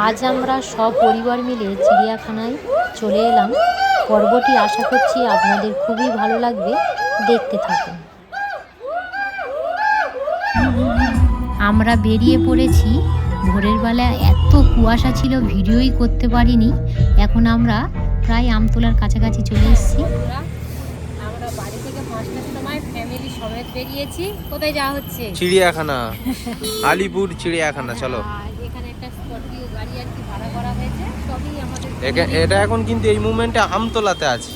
আজ আমরা সপরিবার মিলে চিড়িয়াখানায় চলে এলাম। পর্বটি আশা করছি আপনাদের খুবই ভালো লাগবে, দেখতে থাকুন। আমরা বেরিয়ে পড়েছি। ভোরের বেলা এত কুয়াশা ছিল ভিডিওই করতে পারিনি। এখন আমরা প্রায় আমতলার কাছাকাছি চলে এসেছি। আমরা বাড়ি থেকে 5টার সময় ফ্যামিলি সমেত বেরিয়েছি। কোথায় যাওয়া হচ্ছে? চিড়িয়াখানা, আলিপুর চিড়িয়াখানা। চলো। এখানে একটা স্করপিও গাড়ি আর কি ভাড়া করা হয়েছে। সবই আমাদের এটা এখন কিন্তু এই মুভমেন্টে আমতলাতে আছে।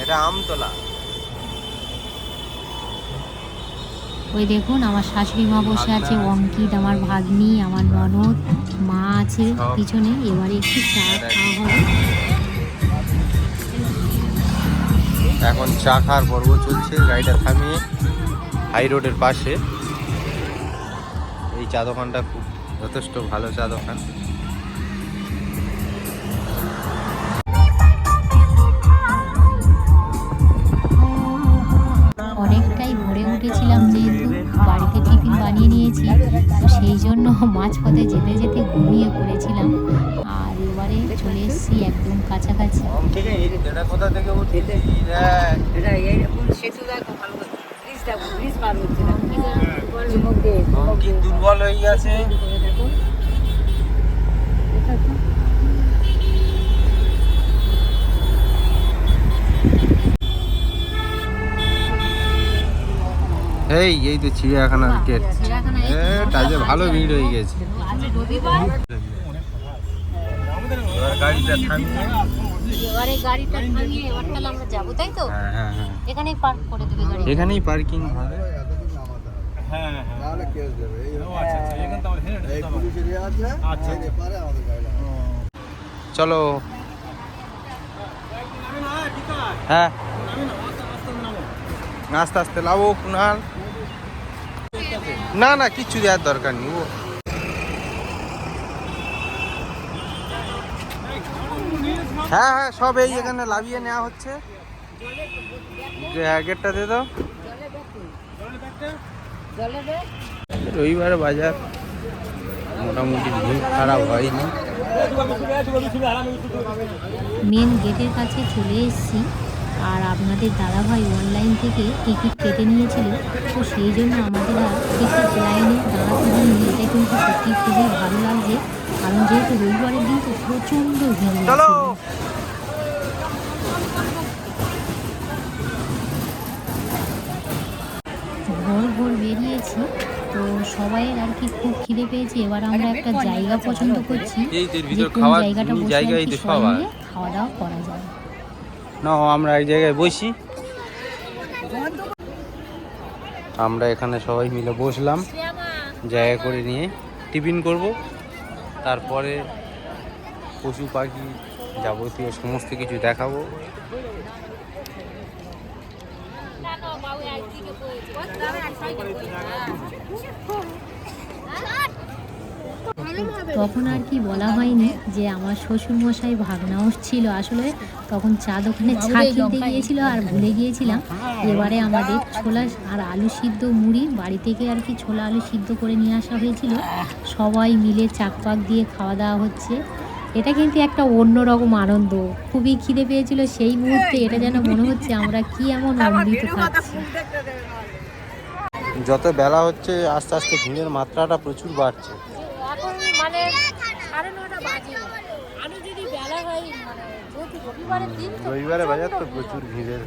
এটা আমতলা। ওই দেখুন আমার শাশুড়ি মা বসে আছে, অঙ্কিত আমার ভাগ্নি, আমার ননদ, মা আছে পিছনে। এবারে একটু চা খাওয়া হবে। এখন চা খাওয়ার পর্ব চলছে। গাড়িটা থামিয়ে হাই রোডের পাশে। এই চা দোকানটা খুব যথেষ্ট ভালো চা দোকান। অনেকটাই ভরে উঠেছিলাম, যেহেতু বাড়িতে টিফিন বানিয়ে নিয়েছি, তো সেই জন্য মাঝপথে যেতে যেতে ঘুমিয়ে পড়েছিলাম। আর এবারে চলে এসেছি একদম কাছাকাছি। দুর্বল হয়ে গেছে। এই তো চিড়িয়াখানার গেট। তাই ভালো ভিড় হয়ে গেছে। এখানেই পার্কিং হবে। চলো। হ্যাঁ, আস্তে আস্তে লাভ কুনাল। না না, কিচ্ছু দেওয়ার দরকার নেই। হ্যাঁ হ্যাঁ, সব এই এখানে লাভিয়ে নেওয়া হচ্ছে। গেটটা দিয়ে দাও। রবিবার বাজার মোটামুটি ভিড় খারাপ হয়নি। মেন গেটের কাছে চলে এসেছি। আর আপনাদের দাদাভাই অনলাইন থেকে টিকিট কেটে নিয়েছিল, তো সেই জন্য আমাদের আর টিকিট লাইনে দাঁড়াতে হয়নি। এটা কিন্তু সত্যি খুবই ভালো লাগছে, কারণ যেহেতু রবিবারের দিন তো প্রচণ্ড ভিড়। ভোর বেরিয়েছি, তো সবাইয়ের আর কি খুব খিদে পেয়েছে। এবার আমরা একটা জায়গা পছন্দ করছি, যে কোন জায়গাটা বসে খাওয়া দাওয়া করা যায়। না, আমরা এক জায়গায় বসি। আমরা এখানে সবাই মিলে বসলাম, জায়গা করে নিয়ে টিফিন করব। তারপরে পশু পাখি যাবতীয় সমস্ত কিছু দেখাবো। তখন আর কি বলা হয়নি যে আমার শ্বশুরমশাই ভাগনাও ছিল। আসলে তখন চা দোকানে চা কিনতে গিয়েছিল আর ভুলে গিয়েছিলাম। এবারে আমাদের ছোলা আর আলু সিদ্ধ মুড়ি বাড়ি থেকে আর কি ছোলা আলু সিদ্ধ করে নিয়ে আসা হয়েছিল। সবাই মিলে চাক পাক দিয়ে খাওয়া দাওয়া হচ্ছে। এটা কিন্তু একটা অন্যরকম আনন্দ। খুবই খিদে পেয়েছিল সেই মুহূর্তে। এটা যেন মনে হচ্ছে আমরা কি এমন অমৃত খাচ্ছি। যত বেলা হচ্ছে আস্তে আস্তে ভিড়ের মাত্রাটা প্রচুর বাড়ছে। মানে 9:30 বাজে। আমি যদি বেলা হয়, মানে যেহেতু রবিবারের দিন, রবিবারে বাজার তো প্রচুর ভিড়ের।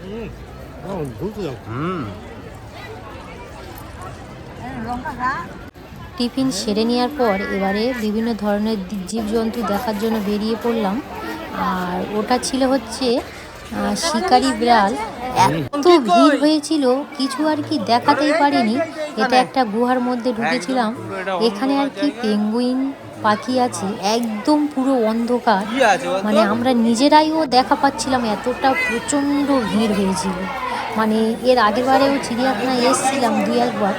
টিফিন সেরে নেওয়ার পর এবারে বিভিন্ন ধরনের জীবজন্তু দেখার জন্য বেরিয়ে পড়লাম। আর ওটা ছিল হচ্ছে শিকারি বিড়াল। এত ভিড় হয়েছিল কিছু আর কি দেখাতেই পারিনি। এটা একটা গুহার মধ্যে ঢুকেছিলাম। এখানে আর কি পেঙ্গুইন পাখি আছে, একদম পুরো অন্ধকার, মানে আমরা নিজেরাইও দেখা পাচ্ছিলাম, এতটা প্রচণ্ড ভিড় হয়েছিল। মানে এর আগেরবারেও চিড়িয়াখানায় এসেছিলাম 2-1 বার,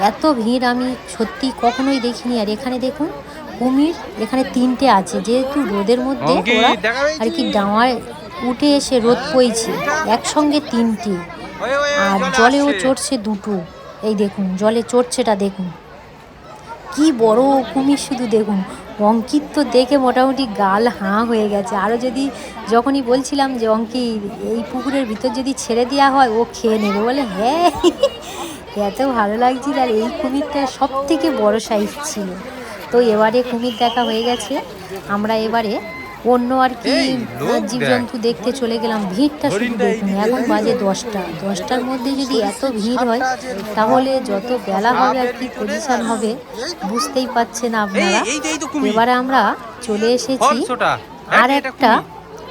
এত ভিড় আমি সত্যি কখনোই দেখিনি। আর এখানে দেখুন কুমির, এখানে 3টে আছে। যেহেতু রোদের মধ্যে ওরা আর কি ডাঙায় উঠে এসে রোদ পড়ছে, একসঙ্গে 3টে। আর জলেও চড়ছে 2টো। এই দেখুন জলে চড়ছেটা দেখুন, কি বড় কুমির, শুধু দেখুন অঙ্কিত তো দেখে মোটামুটি গাল হাঁ হয়ে গেছে। আরও যদি যখনই বলছিলাম যে অঙ্কিত এই পুকুরের ভিতর যদি ছেড়ে দেওয়া হয় ও খেয়ে নেবে, বলে হ্যাঁ। এত ভালো লাগছিল। আর এই কুমিরটা সব থেকে বড়ো সাইজ ছিল। তো এবারে কুমির দেখা হয়ে গেছে, আমরা এবারে অন্য আর কি জীবজন্তু দেখতে চলে গেলাম। ভিড়টা শুধু দেখুন, এখন বাজে 10টার মধ্যে যদি এত ভিড় হয় তাহলে যত বেলা হবে আর কি পজিশন হবে বুঝতেই পারছেন আপনারা। এবারে আমরা চলে এসেছি আর একটা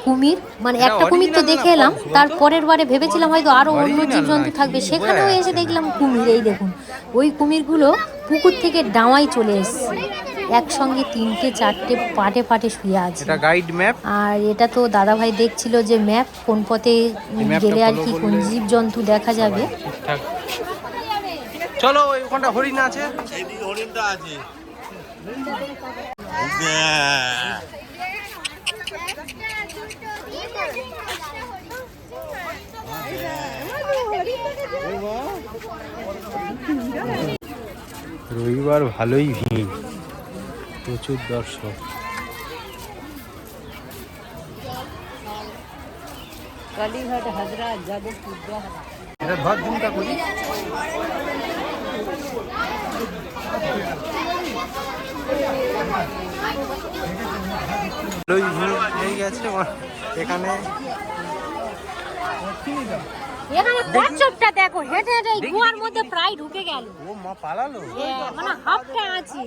কুমির, মানে একটা কুমির তো দেখে এলাম, তার পরের বারে ভেবেছিলাম হয়তো আরও অন্য জীবজন্তু থাকবে, সেখানেও এসে দেখলাম কুমির। এই দেখুন ওই কুমিরগুলো পুকুর থেকে ডাঙায় চলে এসছে, একসঙ্গে 3টে 4টে পাটে পাটে শুয়ে আছে। Guide map. আর এটা তো দাদাভাই দেখছিল যে ম্যাপ কোন পথে গেলে আর কি কোন জীবজন্তু দেখা যাবে। চলো ওখানটা হরিণ আছে, হরিণটা আছে। রবিবার ভালোই ভিড়, প্রচুর দর্শক। কালীঘাট, হাজরা, যাদবপুর। এটা ধর চিন্তা করি। ভালোই ভিড় হয়ে গেছে এখানে। এখানে কচ্ছপটা দেখো হেঁটে হেঁটে গুহার মধ্যে প্রায় ঢুকে গেল। ও মা পালালো, মানে হাফটা আছে।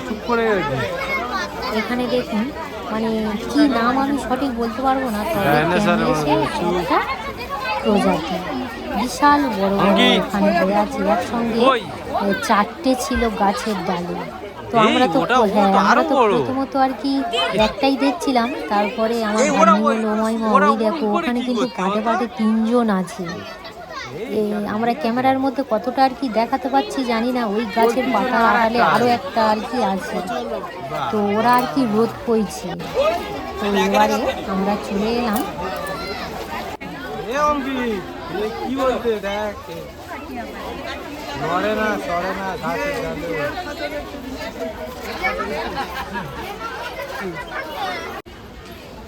চুপ করে এখানে দেখুন, মানে কি নাম আমি সঠিক বলতে পারবো না, তবে একটা প্রজাতি বিশাল বড় বড় এখানে হয়ে আছে একসঙ্গে। 4টে ছিল গাছের ডালে। তো আমরা তো আমরা তো প্রথমত আর কি একটাই দেখছিলাম, তারপরে আমার ভাগ্নি বলল ওমাইমা ওই দেখো ওখানে কিন্তু পাটে পাটে 3জন আছে। আমরা ক্যামেরার মধ্যে কতটা আর কি দেখাতে পাচ্ছি জানি না, ওই গাছের পাতার আড়ালে আরও একটা আর কি আছে। তো ওরা আর কি রোদ পইছে। তো এবারে আমরা চলে এলাম। কি বলতে দেখ নড়ে না সরে না ঘাসের ডালে।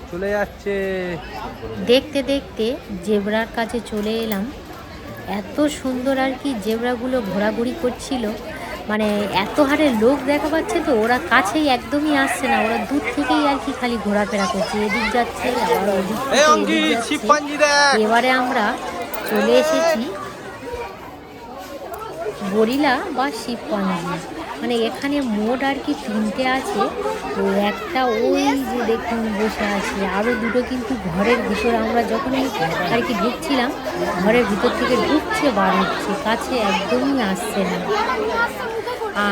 চলে যাচ্ছে। দেখতে দেখতে জেব্রার কাছে চলে এলাম। এত সুন্দর আর কি জেব্রাগুলো ঘোরাঘুরি করছিল, মানে এত হারে লোক দেখা পাচ্ছে তো ওরা কাছেই একদমই আসছে না, ওরা দূর থেকেই আর কি খালি ঘোরাফেরা করছে, এদিক যাচ্ছে আবার ওদিক থেকে এদিক যাচ্ছে। এবারে আমরা চলে এসেছি গরিলা বা শিবপাঞ্জি, মানে এখানে মোট আর কি 3টে আছে। তো একটা ওই যে দেখুন বসে আছে, আরও 2টো কিন্তু ঘরের ভিতর। আমরা যখনই আর কি ঢুকছিলাম ঘরের ভিতর থেকে ঢুকছে বার হচ্ছে, কাছে একদমই আসছে না।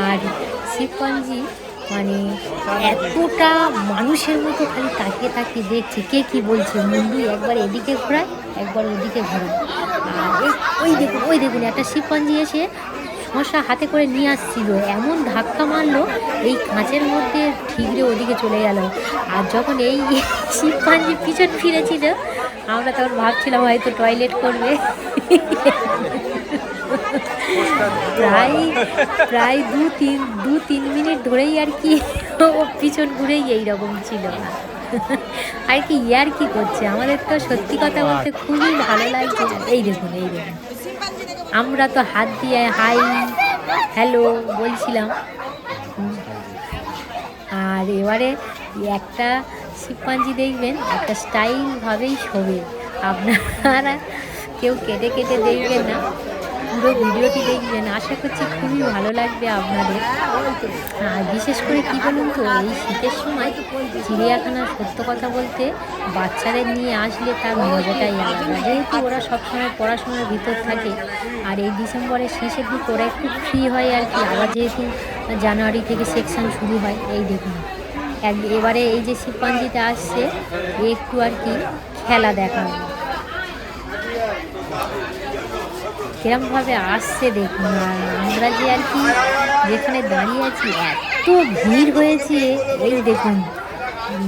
আর শিবপাঞ্জি মানে এতটা মানুষের মতো খালি তাকিয়ে তাকিয়ে দেখছে, কে কি বলছে, মুন্ডু একবার এদিকে ঘোরায় একবার ওদিকে ঘোরায়। আর ওই দেখুন একটা শিবপাঞ্জি এসে শশা হাতে করে নিয়ে আসছিল, এমন ধাক্কা মারলো এই কাঁচের মধ্যে ঠিকরে ওদিকে চলে গেল। আর যখন এই শিবপাঞ্জি পিছন ফিরেছিল আমরা তখন ভাবছিলাম হয়তো টয়লেট করবে। প্রায় দু তিন মিনিট ধরেই আর কি ও পিছন ঘুরেই এইরকম ছিল আর কি ইয়ার কি করছে। আমাদের তো সত্যি কথা বলতে খুবই ভালো লাগছে। এই দেখুন আমরা তো হাত দিয়ে হাই হ্যালো বলছিলাম। আর এবারে একটা শিবপাঞ্জি দেখবেন একটা স্টাইলভাবেই শোবে, আপনারা কেউ কেটে কেটে দেখবেন না, পুরো ভিডিওটি দেখবেন, আশা করছি খুবই ভালো লাগবে আপনাদের। আর বিশেষ করে কী বলুন তো, এই শীতের সময় চিড়িয়াখানা সত্য কথা বলতে বাচ্চাদের নিয়ে আসলে তার মজাটাই আলাদা, যেহেতু ওরা সবসময় পড়াশোনার ভিতর থাকে। আর এই ডিসেম্বরের শেষের দিকে ওরা একটু ফ্রি হয় আর কি, আবার যেহেতু জানুয়ারি থেকে সেকশন শুরু হয়। এই দেখুন এবারে এই যে শিবপাঞ্জিটা আসছে একটু আর কি খেলা দেখানো। কিরম ভাবে আসছে দেখুন। আর আমরা যে আর কি যেখানে দাঁড়িয়ে আছি এত ভিড় হয়েছে, এই দেখুন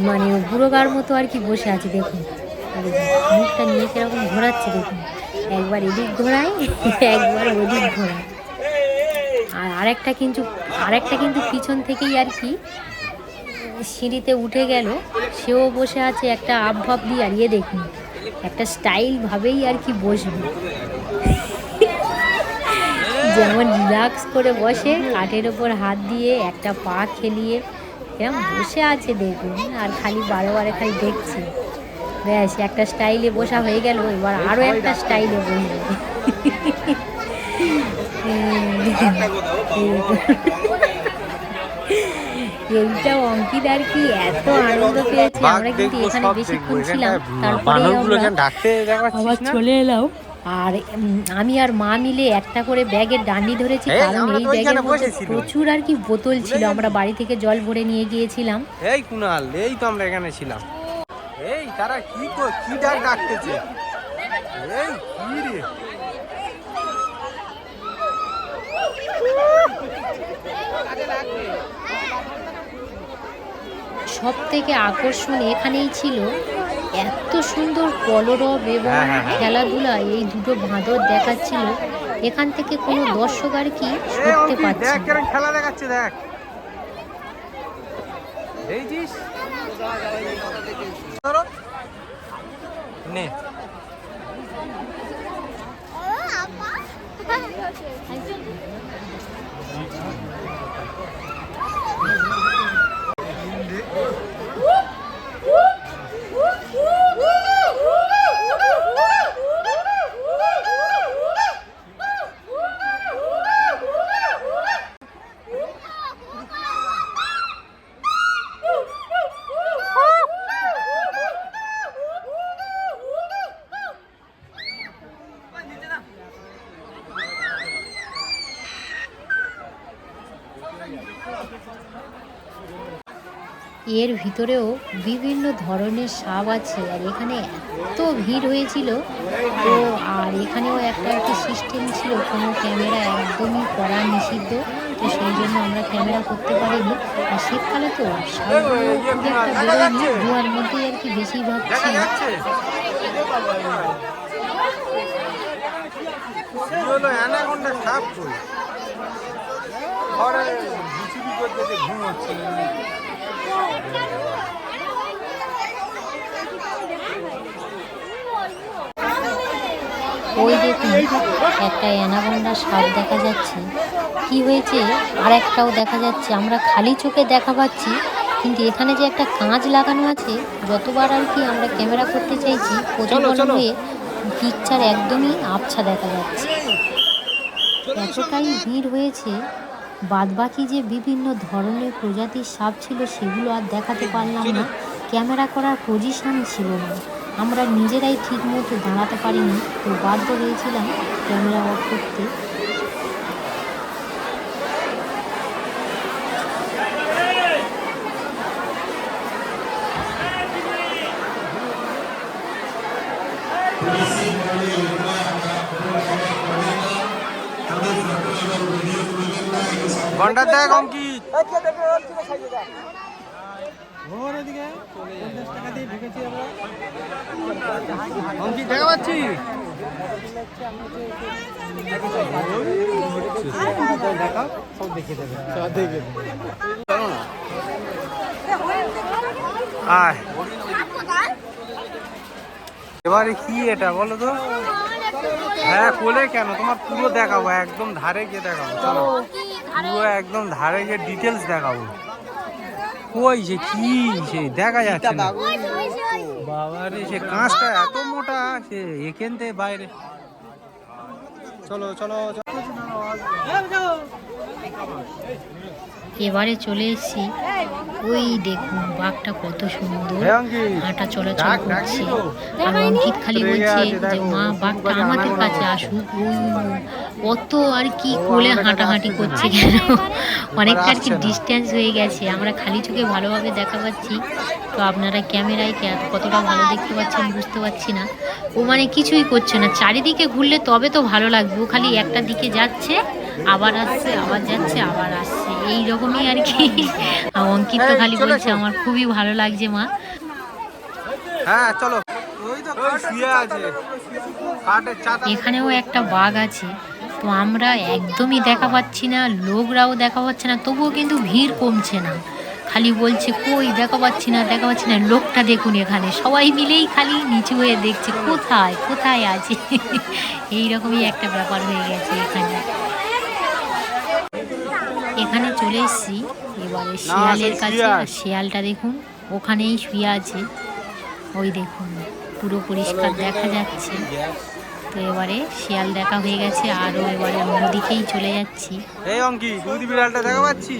মানে বুড়োগার মতো আর কি বসে আছে দেখুন। এই দেখুন, মুখটা নিয়ে কিরকম ঘোরাচ্ছে দেখুন, একবার এদিক ঘোরায় একবার ওদিক ঘোরায়। আর আরেকটা কিন্তু পিছন থেকেই আর কি সিঁড়িতে উঠে গেল, সেও বসে আছে একটা আবভাব দিয়ে। আর ইয়ে দেখুন একটা স্টাইল ভাবেই আর কি বসবে, যেমন রিল্যাক্স করে বসে কাঠের ওপর হাত দিয়ে একটা পা খেলিয়ে এরকম বসে আছে দেখুন। আর খালি বারে বারে খালি দেখছে। ব্যাস একটা স্টাইলে বসা হয়ে গেল, এবার আরও একটা স্টাইলে বসবে। এইটা অঙ্কিত আর কি এত আনন্দ পেয়েছে। আমরা কিন্তু এখানে বেশিক্ষণ ছিলাম, তারপরে আবার চলে এলাম। আর আমি আর মা মিলে একটা করে ব্যাগের ডান্ডি ধরেছি, কারণ এই ব্যাগের মধ্যে প্রচুর আর কি বোতল ছিল। আমরা বাড়ি থেকে জল ভরে নিয়ে গিয়েছিলাম। এই কুনাল, এই তো আমরা এখানে ছিলাম। এই তারা কি ডাক ডাকতেছে, এই কি রে? সব থেকে আকর্ষণ এখানেই ছিল এত সুন্দর কলরব এবং খেলাধুলা। এই দুটো বাঁদর দেখাচ্ছিল, এখান থেকে কোনো দর্শক আর কি সরতে পারছে না। খেলা দেখাচ্ছে দেখ, দেখছিস নে। এর ভিতরেও বিভিন্ন ধরনের সাপ আছে। আর এখানে এত ভিড় হয়েছিল তো, আর এখানেও একটা সিস্টেম ছিল, কোনো ক্যামেরা একদমই করা নিষিদ্ধ, তো সেই জন্য আমরা ক্যামেরা করতে পারিনি। আর শীতকালে তো সাপগুলো খুব একটা বেরোয়নি, ধোঁয়ার মধ্যেই আর কি বেশিরভাগ ছিল। ওই দেখুন একটা অ্যানাকোন্ডা সাপ দেখা যাচ্ছে। কি হয়েছে আর একটাও দেখা যাচ্ছে, আমরা খালি চোখে দেখা পাচ্ছি, কিন্তু এখানে যে একটা কাঁচ লাগানো আছে, যতবার আর কি আমরা ক্যামেরা করতে চাইছি প্রতিফলন হয়ে পিকচার একদমই আবছা দেখা যাচ্ছে। এতটাই ভিড় হয়েছে, বাদবাকি যে বিভিন্ন ধরনের প্রজাতির সাপ ছিল সেগুলো আর দেখাতে পারলাম না, ক্যামেরা করার পজিশন ছিল না, আমরা নিজেরাই ঠিক মতো দাঁড়াতে পারিনি, তো বাধ্য হয়েছিলাম ক্যামেরা অফ করতে। ঘন্টা দেখ অঙ্কিত, অঙ্কিত দেখা পাচ্ছি। এবারে কি এটা বলো তো? হ্যাঁ কোলে কেন, তোমার পুরো দেখাবো, একদম ধারে গিয়ে দেখাবো। চলো পুরো একদম ধারে গিয়ে ডিটেলস দেখাবো। কই সে কি, সে দেখা যাচ্ছে না বাবারে, সে কাঁচটা এত মোটা, সে এখান থেকে বাইরে। চলো চলো এবারে চলে এসেছি, ওই দেখুন বাঘটা কত সুন্দর হাঁটা চলাচল করছে। আর অঙ্কিত খালি বলছে যে মা বাঘটা আমাদের কাছে আসুক, ওই কত আর কি কোলে হাঁটাহাঁটি করছে কেন, অনেকটা আর কি ডিস্টেন্স হয়ে গেছে। আমরা খালি চোখে ভালোভাবে দেখা পাচ্ছি, তো আপনারা ক্যামেরায় কতটা ভালো দেখতে পাচ্ছেন বুঝতে পারছি না। ও মানে কিছুই করছে না, চারিদিকে ঘুরলে তবে তো ভালো লাগবে। ও খালি একটা দিকে যাচ্ছে, আবার আসছে, আবার যাচ্ছে, আবার আসছে, এই রকমই আর কি। অঙ্কিত তো খালি বলছে আমার খুবই ভালো লাগছে মা। হ্যাঁ চলো। এখানেও একটা বাঘ আছে, তো আমরা একদমই দেখা পাচ্ছি না, লোকরাও দেখা পাচ্ছে না, তবুও কিন্তু ভিড় কমছে না। খালি বলছে কই দেখা পাচ্ছি না, দেখা পাচ্ছি না। লোকটা দেখুন এখানে সবাই মিলেই খালি নিচু হয়ে দেখছে কোথায় কোথায় আছে। এইরকমই একটা ব্যাপার হয়ে গেছে এখানে। এখানে চলে এসেছি এবারে শিয়ালের কাছে। আর শিয়ালটা দেখুন ওখানেই শুয়ে আছে, ওই দেখুন পুরো পরিষ্কার দেখা যাচ্ছে। তো এবারে শিয়াল দেখা হয়ে গেছে, আরও এবারে অন্যদিকেই চলে যাচ্ছি।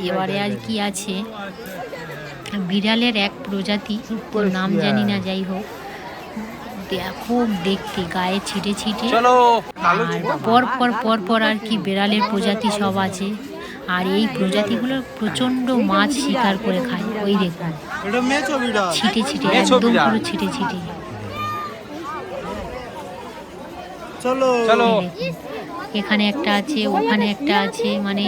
এবারে আর কি আছে, বিড়ালের এক প্রজাতি, তোর নাম জানি না, যাই হোক খুব দেখতে গায়ে ছিটে ছিটে। আর পর পর আর কি বিড়ালের প্রজাতি সব আছে। আর এই প্রজাতিগুলো প্রচন্ড মাছ শিকার করে খায়, ওই দেখুন ছিটে ছিটে, একদম পুরো ছিটে ছিটে। এখানে একটা আছে, ওখানে একটা আছে, মানে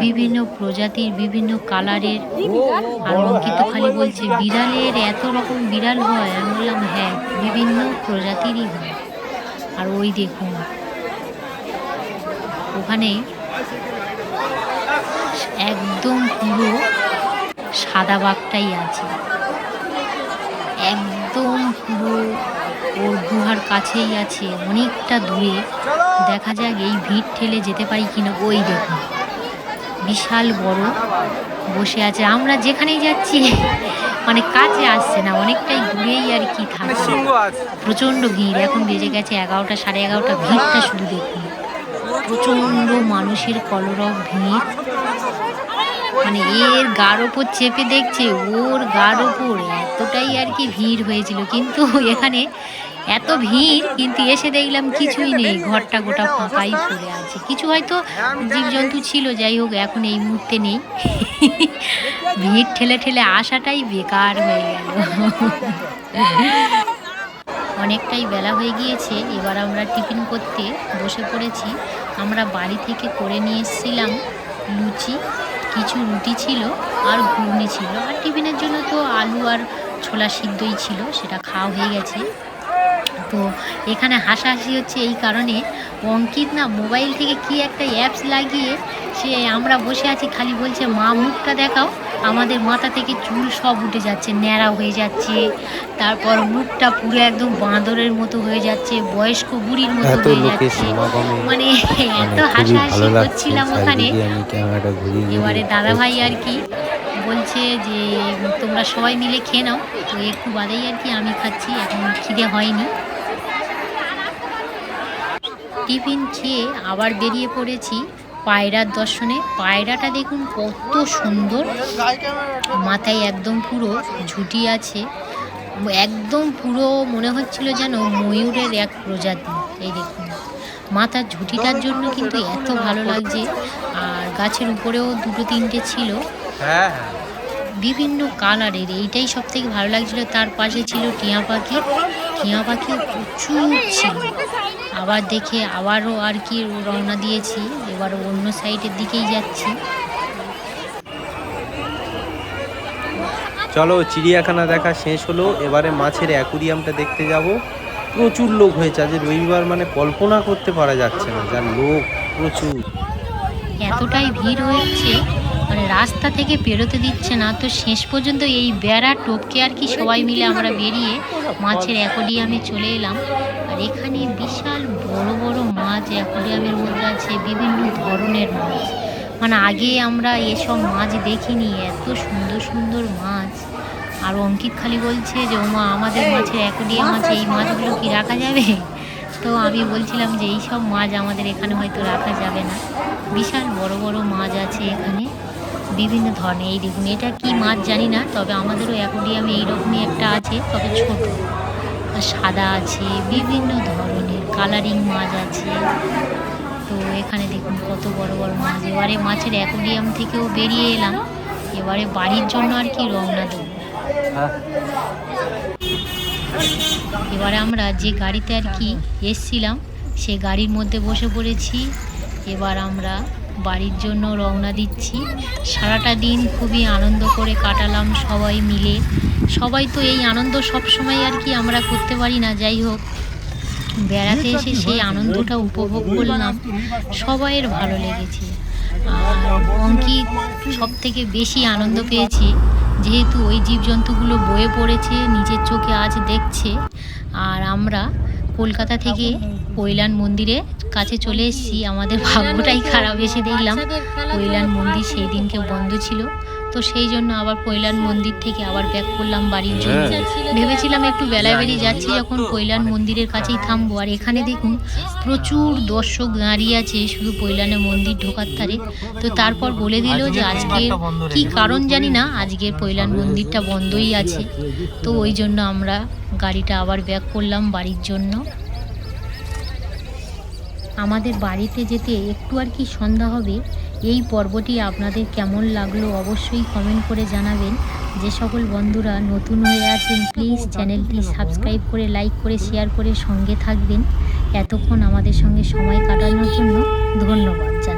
বিভিন্ন প্রজাতির বিভিন্ন কালারের। আর অঙ্কিত খালি বলছে বিড়ালের এত রকম বিড়াল হয়, আমি বললাম হ্যাঁ বিভিন্ন প্রজাতিরই হয়। আর ওই দেখুন ওখানে একদম পুরো সাদা বাঘটাই আছে, একদম পুরো ওর গুহার কাছেই আছে, অনেকটা দূরে। দেখা যাক এই ভিড় ঠেলে যেতে পারি কিনা। ওই দেখুন বিশাল বড় বসে আছে, আমরা যেখানেই যাচ্ছি মানে কাছে আসছে না, অনেকটাই দূরেই আর কি থাকে। প্রচণ্ড ভিড়, এখন বেজে গেছে 11টা, 11:30। ভিড়টা শুধু দেখুন, প্রচণ্ড মানুষের কলরব ভিড়। মানে এর গার ওপর চেপে দেখছে, ওর গার ওপর এতটাই আর কি ভিড় হয়েছিল। কিন্তু এখানে এত ভিড়, কিন্তু এসে দেখলাম কিছুই নেই, ঘরটা গোটা ফাঁকাই পড়ে আছে। কিছু হয়তো জীবজন্তু ছিল, যাই হোক এখন এই মুহূর্তে নেই। ভিড় ঠেলে ঠেলে আসাটাই বেকার হয়ে গেল। অনেকটাই বেলা হয়ে গিয়েছে, এবার আমরা টিফিন করতে বসে পড়েছি। আমরা বাড়ি থেকে করে নিয়ে এসেছিলাম লুচি, কিছু রুটি ছিল আর ঘুগনি ছিল, আর টিফিনের জন্য তো আলু আর ছোলা সিদ্ধই ছিল, সেটা খাওয়া হয়ে গেছে। তো এখানে হাসাহাসি হচ্ছে এই কারণে, অঙ্কিত না মোবাইল থেকে কি একটা অ্যাপস লাগিয়ে সে, আমরা বসে আছি খালি বলছে মা মুখটা দেখাও, আমাদের মাথা থেকে চুল সব উঠে যাচ্ছে, ন্যাড়া হয়ে যাচ্ছে, তারপর মুখটা পুরো একদম বাঁদরের মতো হয়ে যাচ্ছে, বয়স্ক বুড়ির মতো হয়ে যাচ্ছে। মানে এত হাসাহাসি করছিলাম ওখানে। এবারে দাদাভাই আর কি বলছে যে তোমরা সবাই মিলে খেয়ে নাও, তো একটু বাদেই আর কি আমি খাচ্ছি, এখন খিদে হয়নি। টিফিন খেয়ে আবার বেরিয়ে পড়েছি পায়রার দর্শনে। পায়রাটা দেখুন কত সুন্দর, মাথায় একদম পুরো ঝুঁটি আছে, একদম পুরো মনে হচ্ছিল যেন ময়ূরের এক প্রজাতি। এই দেখুন মাথার ঝুঁটিটার জন্য কিন্তু এত ভালো লাগছে। আর গাছের উপরেও 2-3টে ছিল বিভিন্ন কালারের, এইটাই সব থেকে ভালো লাগছিল। তার পাশে ছিল টিয়া পাখি, টিয়া পাখিও প্রচুর ছিল। আবার দেখে আবারও আর কি রওনা দিয়েছি, এবার অন্য সাইডের দিকেই যাচ্ছি। চলো চিড়িয়াখানা দেখা শেষ হলো, এবারে মাছের অ্যাকুরিয়ামটা দেখতে যাব। প্রচুর লোক হয়েছে আজ রবিবার, মানে কল্পনা করতে পারা যাচ্ছে না, যার লোক প্রচুর। এতটাই ভিড় হয়েছে মানে রাস্তা থেকে বেরোতে দিচ্ছে না। তো শেষ পর্যন্ত এই বেড়া টপকে আর কি সবাই মিলে আমরা বেরিয়ে মাছের অ্যাকোরিয়ামে চলে এলাম। আর এখানে বিশাল বড় বড় মাছ অ্যাকোরিয়ামের মধ্যে আছে, বিভিন্ন ধরনের মাছ, মানে আগে আমরা এসব মাছ দেখিনি, এত সুন্দর সুন্দর মাছ। আর অঙ্কিত খালি বলছে যে ওমা আমাদের মাছের অ্যাকোরিয়াম আছে, এই মাছগুলো কি রাখা যাবে? তো আমি বলছিলাম যে এই সব মাছ আমাদের এখানে হয়তো রাখা যাবে না, বিশাল বড় বড় মাছ আছে এখানে বিভিন্ন ধরনের। এই দেখুন, এটা কি মাছ জানি না, তবে আমাদেরও অ্যাকোরিয়ামে এইরকমই একটা আছে, তবে ছোট সাদা আছে, বিভিন্ন ধরনের কালারিং মাছ আছে। তো এখানে দেখুন কত বড় বড় মাছ। এবারে মাছের অ্যাকোরিয়াম থেকেও বেরিয়ে এলাম, এবারে বাড়ির জন্য আর কি রওনা দেব। এবারে আমরা যে গাড়িতে আর কি এসছিলাম সে গাড়ির মধ্যে বসে পড়েছি। এবার আমরা বাড়ির জন্য রওনা দিচ্ছি। সারাটা দিন খুবই আনন্দ করে কাটালাম সবাই মিলে। সবাই তো এই আনন্দ সব সময় আর কি আমরা করতে পারি না, যাই হোক বেড়াতে এসে সেই আনন্দটা উপভোগ করলাম, সবাইয়ের ভালো লেগেছে। আর অঙ্কিত সব থেকে বেশি আনন্দ পেয়েছে, যেহেতু ওই জীবজন্তুগুলো বয়ে পড়েছে, নিজের চোখে আজ দেখছে। আর আমরা কলকাতা থেকে কৈলান মন্দিরের কাছে চলে এসেছি। আমাদের ভাগ্যটাই খারাপ, এসে দেখলাম কৈলান মন্দির সেই দিনকে বন্ধ ছিল। তো সেই জন্য আবার কৈলান মন্দির থেকে আবার ব্যাক করলাম বাড়ির জন্য। ভেবেছিলাম একটু বেলায় বেরিয়ে যাচ্ছি যখন কৈলান মন্দিরের কাছেই থামবো। আর এখানে দেখুন প্রচুর দর্শক দাঁড়িয়ে আছে শুধু কৈলানে মন্দির ঢোকার ধারে। তো তারপর বলে দিল যে আজকে কি কারণ জানি না, আজকের কৈলান মন্দিরটা বন্ধই আছে। তো ওই জন্য আমরা গাড়িটা আবার ব্যাক করলাম বাড়ির জন্য। আমাদের বাড়িতে যেতে একটু আর কি সন্ধ্যা হবে। এই পর্বটি আপনাদের কেমন লাগলো অবশ্যই কমেন্ট করে জানাবেন। যে সকল বন্ধুরা নতুন হয়ে আছেন প্লিজ চ্যানেলটি সাবস্ক্রাইব করে লাইক করে শেয়ার করে সঙ্গে থাকবেন। এতক্ষণ আমাদের সঙ্গে সময় কাটানোর জন্য ধন্যবাদ জানাই।